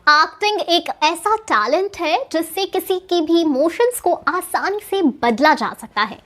Acting एक ऐसा talent है जिससे किसी की भी इमोशंस को आसानी से बदला जा सकता है।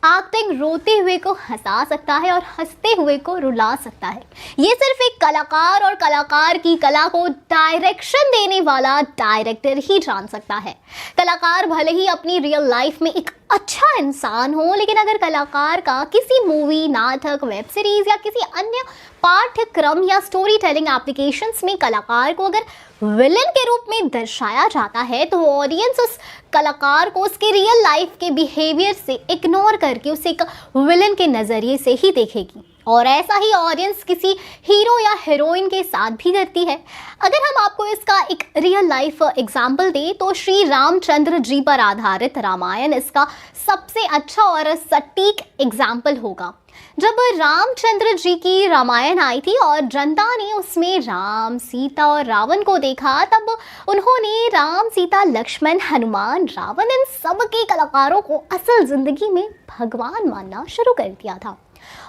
एक्टिंग रोते हुए को हंसा सकता है और हंसते हुए को रुला सकता है। ये सिर्फ एक कलाकार और कलाकार की कला को डायरेक्शन देने वाला डायरेक्टर ही जान सकता है। कलाकार भले ही अपनी रियल लाइफ में एक अच्छा इंसान हो, लेकिन अगर कलाकार का किसी मूवी, नाटक, वेब सीरीज या किसी अन्य पाठ्यक्रम या स्टोरी टेलिंग एप्लीकेशंस में कलाकार को अगर विलन के रूप में दर्शाया जाता है तो ऑडियंस उस कलाकार को उसके रियल लाइफ के बिहेवियर से इग्नोर करके उसे एक विलन के नज़रिए से ही देखेगी। और ऐसा ही ऑडियंस किसी हीरो या हीरोइन के साथ भी करती है। अगर हम आपको इसका एक रियल लाइफ एग्जाम्पल दें तो श्री रामचंद्र जी पर आधारित रामायण इसका सबसे अच्छा और सटीक एग्जाम्पल होगा। जब रामचंद्र जी की रामायण आई थी और जनता ने उसमें राम, सीता और रावण को देखा, तब उन्होंने राम, सीता, लक्ष्मण, हनुमान, रावण इन सब के कलाकारों को असल जिंदगी में भगवान मानना शुरू कर दिया था।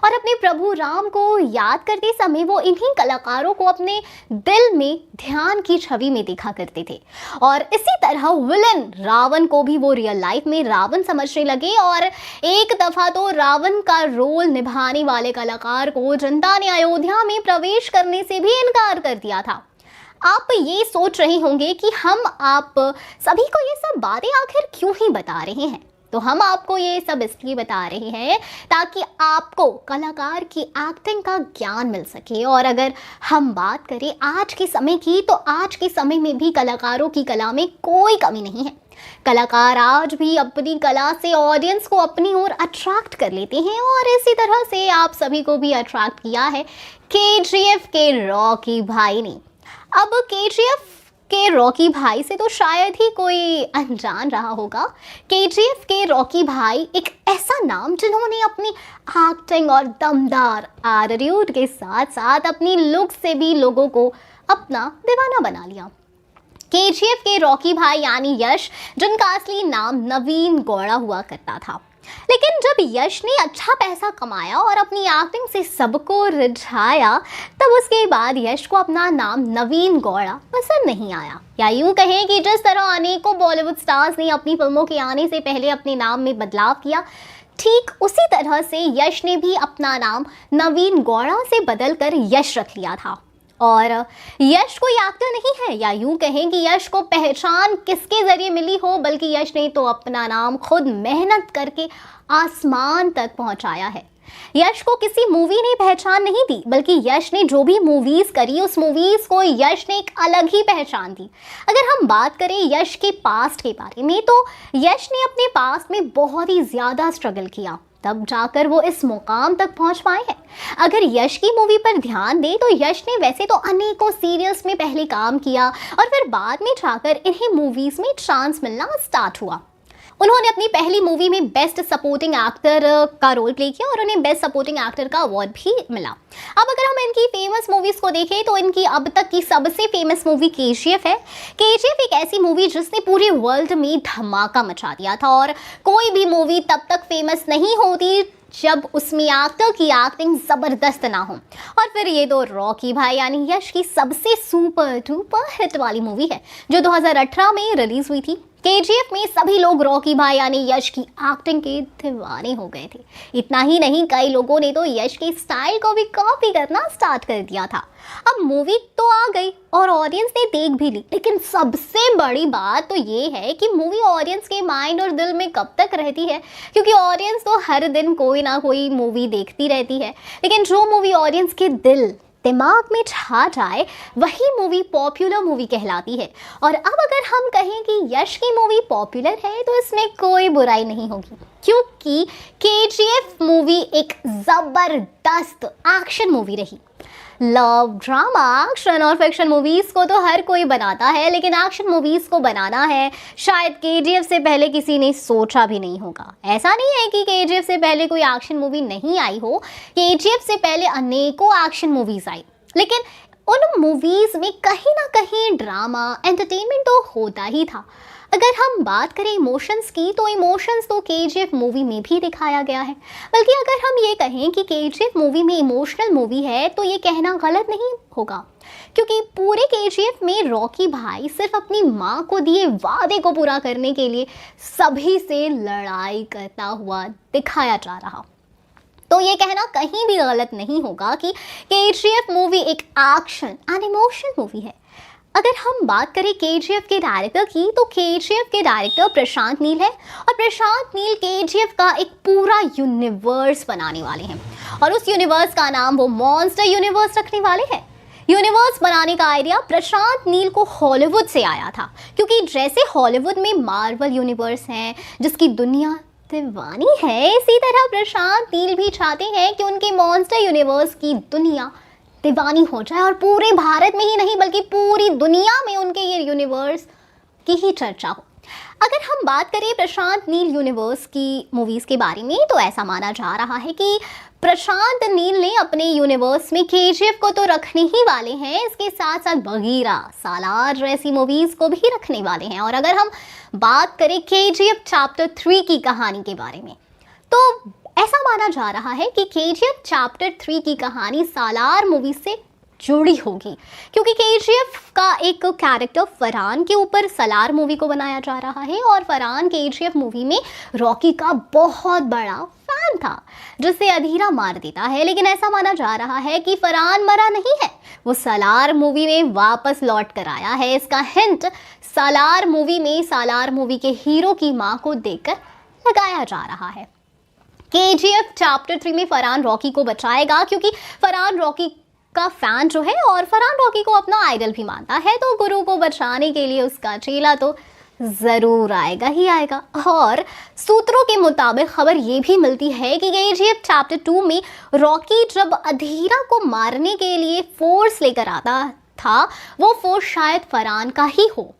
और अपने प्रभु राम को याद करते समय वो इन्हीं कलाकारों को अपने दिल में ध्यान की छवि में देखा करते थे। और इसी तरह विलन रावण को भी वो रियल लाइफ में रावण समझने लगे और एक दफा तो रावण का रोल निभाने वाले कलाकार को जनता ने अयोध्या में प्रवेश करने से भी इनकार कर दिया था। आप ये सोच रहे होंगे कि हम आप सभी को ये सब बातें आखिर क्यों ही बता रहे हैं। तो हम आपको ये सब इसलिए बता रहे हैं ताकि आपको कलाकार की एक्टिंग का ज्ञान मिल सके। और अगर हम बात करें आज के समय की, तो आज के समय में भी कलाकारों की कला में कोई कमी नहीं है। कलाकार आज भी अपनी कला से ऑडियंस को अपनी ओर अट्रैक्ट कर लेते हैं और इसी तरह से आप सभी को भी अट्रैक्ट किया है केजीएफ के रॉकी भाई ने। अब केजीएफ के रॉकी भाई से तो शायद ही कोई अनजान रहा होगा। केजीएफ के रॉकी भाई एक ऐसा नाम जिन्होंने अपनी एक्टिंग और दमदार एटीट्यूड के साथ साथ अपनी लुक से भी लोगों को अपना दीवाना बना लिया। केजीएफ के रॉकी भाई यानी यश, जिनका असली नाम नवीन गौड़ा हुआ करता था। लेकिन जब यश ने अच्छा पैसा कमाया और अपनी एक्टिंग से सबको रिझाया, तब उसके बाद यश को अपना नाम नवीन गौड़ा पसंद नहीं आया। या यूं कहें कि जिस तरह अनेकों बॉलीवुड स्टार्स ने अपनी फिल्मों के आने से पहले अपने नाम में बदलाव किया, ठीक उसी तरह से यश ने भी अपना नाम नवीन गौड़ा से बदलकर यश रख लिया था। और यश कोई एक्टर नहीं है, या यूं कहें कि यश को पहचान किसके जरिए मिली हो, बल्कि यश ने तो अपना नाम खुद मेहनत करके आसमान तक पहुंचाया है। यश को किसी मूवी ने पहचान नहीं दी, बल्कि यश ने जो भी मूवीज करी उस मूवीज को यश ने एक अलग ही पहचान दी। अगर हम बात करें यश के पास्ट के बारे में, तो यश ने अपने पास्ट में बहुत ही ज़्यादा स्ट्रगल किया, तब जाकर वो इस मुकाम तक पहुंच पाए हैं। अगर यश की मूवी पर ध्यान दें तो यश ने वैसे तो अनेकों सीरियल्स में पहले काम किया और फिर बाद में जाकर इन्हें मूवीज में चांस मिलना स्टार्ट हुआ। उन्होंने अपनी पहली मूवी में बेस्ट सपोर्टिंग एक्टर का रोल प्ले किया और उन्हें बेस्ट सपोर्टिंग एक्टर का अवार्ड भी मिला। अब अगर हम इनकी फेमस मूवीज को देखें तो इनकी अब तक की सबसे फेमस मूवी केजीएफ है। केजीएफ एक ऐसी मूवी जिसने पूरे वर्ल्ड में धमाका मचा दिया था और कोई भी मूवी तब तक फेमस नहीं होती जब उसमें एक्टर की एक्टिंग ज़बरदस्त ना हो। और फिर ये तो रॉकी भाई यानी यश की सबसे सुपर डुपर हिट वाली मूवी है जो 2018 में रिलीज हुई थी। केजीएफ में सभी लोग रॉकी भाई यानी यश की एक्टिंग के दीवाने हो गए थे। इतना ही नहीं, कई लोगों ने तो यश के स्टाइल को भी कॉपी करना स्टार्ट कर दिया था। अब मूवी तो आ गई और ऑडियंस ने देख भी ली, लेकिन सबसे बड़ी बात तो ये है कि मूवी ऑडियंस के माइंड और दिल में कब तक रहती है, क्योंकि ऑडियंस तो हर दिन कोई ना कोई मूवी देखती रहती है, लेकिन जो मूवी ऑडियंस के दिमाग में छा जाए वही मूवी पॉपुलर मूवी कहलाती है। और अब अगर हम कहें कि यश की मूवी पॉपुलर है तो इसमें कोई बुराई नहीं होगी, क्योंकि केजीएफ मूवी एक ज़बरदस्त एक्शन मूवी रही। लव, ड्रामा, एक्शन और फिक्शन मूवीज़ को तो हर कोई बनाता है, लेकिन एक्शन मूवीज़ को बनाना है शायद केजीएफ से पहले किसी ने सोचा भी नहीं होगा। ऐसा नहीं है कि केजीएफ से पहले कोई एक्शन मूवी नहीं आई हो, केजीएफ से पहले अनेकों एक्शन मूवीज़ आई, लेकिन उन मूवीज में कहीं ना कहीं ड्रामा एंटरटेनमेंट तो होता ही था। अगर हम बात करें इमोशंस की, तो इमोशंस तो केजीएफ मूवी में भी दिखाया गया है। बल्कि अगर हम ये कहें कि केजीएफ मूवी में इमोशनल मूवी है, तो ये कहना गलत नहीं होगा, क्योंकि पूरे केजीएफ में रॉकी भाई सिर्फ अपनी माँ को दिए वादे को पूरा करने के लिए सभी से लड़ाई करता हुआ दिखाया जा रहा। तो ये कहना कहीं भी गलत नहीं होगा कि केजीएफ मूवी एक एक्शन एंड इमोशनल मूवी है। अगर हम बात करें केजीएफ के डायरेक्टर की, तो केजीएफ के डायरेक्टर प्रशांत नील है, और प्रशांत नील केजीएफ का एक पूरा यूनिवर्स बनाने वाले हैं, और उस यूनिवर्स का नाम वो मॉन्स्टर यूनिवर्स रखने वाले हैं। यूनिवर्स बनाने का आइडिया प्रशांत नील को हॉलीवुड से आया था, क्योंकि जैसे हॉलीवुड में मार्वल यूनिवर्स है जिसकी दुनिया दीवानी है, इसी तरह प्रशांत नील भी चाहते हैं कि उनके मॉन्स्टर यूनिवर्स की दुनिया दीवानी हो जाए, और पूरे भारत में ही नहीं बल्कि पूरी दुनिया में उनके ये यूनिवर्स की ही चर्चा हो। अगर हम बात करें प्रशांत नील यूनिवर्स की मूवीज़ के बारे में, तो ऐसा माना जा रहा है कि प्रशांत नील ने अपने यूनिवर्स में केजीएफ को तो रखने ही वाले हैं, इसके साथ साथ बगीरा, सालार जैसी मूवीज़ को भी रखने वाले हैं। और अगर हम बात करें केजीएफ चैप्टर 3 की कहानी के बारे में, तो ऐसा माना जा रहा है कि केजीएफ चैप्टर 3 की कहानी सालार मूवी से जुड़ी होगी, क्योंकि केजीएफ का एक कैरेक्टर फरहान के ऊपर सालार मूवी को बनाया जा रहा है, और फरहान केजीएफ मूवी में रॉकी का बहुत बड़ा फैन था, जिसे अधीरा मार देता है। लेकिन ऐसा माना जा रहा है कि फरहान मरा नहीं है, वो सालार मूवी में वापस लौट कर आया है। इसका हिंट सालार मूवी में सालार मूवी के हीरो की माँ को देकर लगाया जा रहा है। केजीएफ चैप्टर 3 में फरहान रॉकी को बचाएगा, क्योंकि फरहान रॉकी का फैन जो है, और फरहान रॉकी को अपना आइडल भी मानता है, तो गुरु को बचाने के लिए उसका चेला तो ज़रूर आएगा ही आएगा। और सूत्रों के मुताबिक खबर ये भी मिलती है कि केजीएफ चैप्टर 2 में रॉकी जब अधीरा को मारने के लिए फोर्स लेकर आता था, वो फोर्स शायद फरहान का ही हो।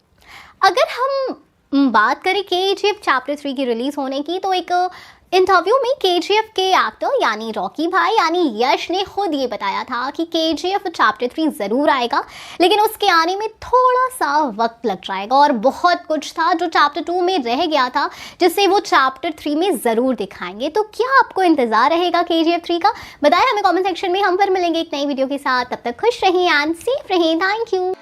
अगर हम बात करें केजीएफ चैप्टर 3 की रिलीज़ होने की, तो एक इंटरव्यू में केजीएफ के एक्टर यानी रॉकी भाई यानी यश ने खुद ये बताया था कि केजीएफ चैप्टर 3 ज़रूर आएगा, लेकिन उसके आने में थोड़ा सा वक्त लग जाएगा, और बहुत कुछ था जो चैप्टर 2 में रह गया था, जिससे वो चैप्टर 3 में ज़रूर दिखाएंगे। तो क्या आपको इंतज़ार रहेगा केजीएफ 3 का? बताएं हमें कमेंट सेक्शन में। हम फिर मिलेंगे एक नई वीडियो के साथ, तब तक खुश रहें एंड सेफ रहें। Thank you.